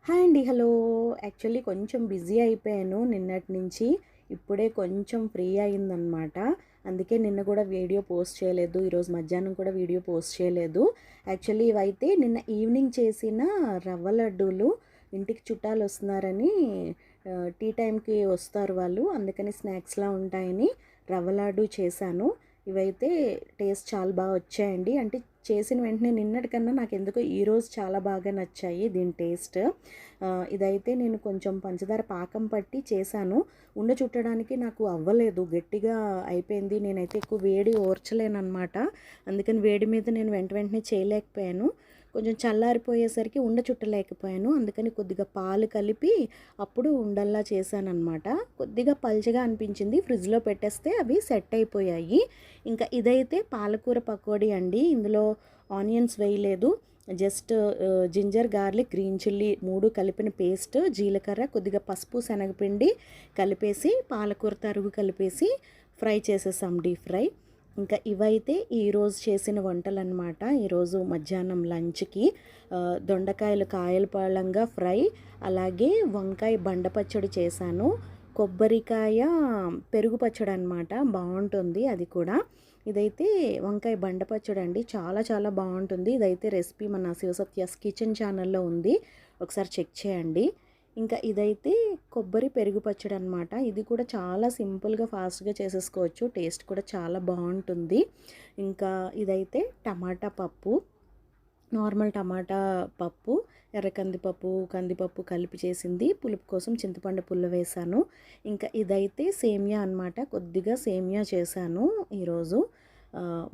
Hi అండి. Hello. Actually కొంచెం busy అయిపోయాను నిన్నటి నుంచి. ఇప్పుడే కొంచెం ఫ్రీ అయిందనమాట. అందుకే నిన్న కూడా వీడియో పోస్ట్ చేయలేదు. ఈరోజు మధ్యాహ్నం కూడా వీడియో పోస్ట్ చేయలేదు. యాక్చువల్లీ ఇవైతే నిన్న ఈవినింగ్ చేసిన రవ్వ లడ్డూలు. ఇంటికి చుట్టాలు వస్తున్నారని టీ టైంకి వస్తారు వాళ్ళు. అందుకని స్నాక్స్లా ఉంటాయని రవ్వ లడ్డు చేశాను. ఇవైతే టేస్ట్ చాలా బాగా వచ్చాయండి. అంటే చేసిన వెంటనే నిన్నటికన్నా నాకు ఎందుకో ఈరోజు చాలా బాగా నచ్చాయి దీని టేస్ట్. ఇదైతే నేను కొంచెం పంచదార పాకం పట్టి చేశాను. ఉండ చుట్టడానికి నాకు అవ్వలేదు, గట్టిగా అయిపోయింది. నేనైతే ఎక్కువ వేడి ఓర్చలేనమాట. అందుకని వేడి మీద నేను వెంటనే చేయలేకపోయాను. కొంచెం చల్లారిపోయేసరికి ఉండ చుట్టలేకపోయాను. అందుకని కొద్దిగా పాలు కలిపి అప్పుడు ఉండల్లా చేశానన్నమాట. కొద్దిగా పల్చగా అనిపించింది. ఫ్రిడ్జ్లో పెట్టేస్తే అవి సెట్ అయిపోయాయి. ఇంకా ఇదైతే పాలకూర పకోడీ అండి. ఇందులో ఆనియన్స్ వేయలేదు. Just ginger, garlic, green chilli 3 కలిపిన పేస్ట్, జీలకర్ర, కొద్దిగా పసుపు, శనగపిండి కలిపేసి పాలకూర తరుగు కలిపేసి ఫ్రై చేసేసాం, డీప్ ఫ్రై. ఇంకా ఇవైతే ఈరోజు చేసిన వంటలు అనమాట. ఈరోజు మధ్యాహ్నం లంచ్కి దొండకాయలు కాయల పాలంగా ఫ్రై, అలాగే వంకాయ బండ పచ్చడి చేశాను. కొబ్బరికాయ పెరుగు పచ్చడి అనమాట, బాగుంటుంది అది కూడా. ఇదైతే వంకాయ బండ పచ్చడి అండి, చాలా చాలా బాగుంటుంది. ఇదైతే రెసిపీ మన శివసత్యాస్ కిచెన్ ఛానల్లో ఉంది, ఒకసారి చెక్ చేయండి. ఇంకా ఇదైతే కొబ్బరి పెరుగు పచ్చడి అనమాట. ఇది కూడా చాలా సింపుల్గా ఫాస్ట్గా చేసేసుకోవచ్చు, టేస్ట్ కూడా చాలా బాగుంటుంది. ఇంకా ఇదైతే టమాటా పప్పు, నార్మల్ టమాటా పప్పు, ఎర్ర కందిపప్పు కలిపి చేసింది. పులుపు కోసం చింతపండు పుల్ల వేశాను. ఇంకా ఇదైతే సేమియా అనమాట, కొద్దిగా సేమియా చేశాను ఈరోజు.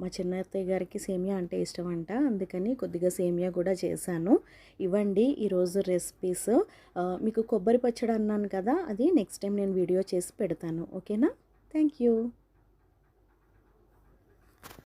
మా చిన్నత్తయ్య గారికి సేమియా అంటే ఇష్టం అంట, అందుకని కొద్దిగా సేమియా కూడా చేశాను. ఇవ్వండి ఈరోజు రెసిపీస్. మీకు కొబ్బరి పచ్చడి అన్నాను కదా, అది నెక్స్ట్ టైం నేను వీడియో చేసి పెడతాను. ఓకేనా? Thank you.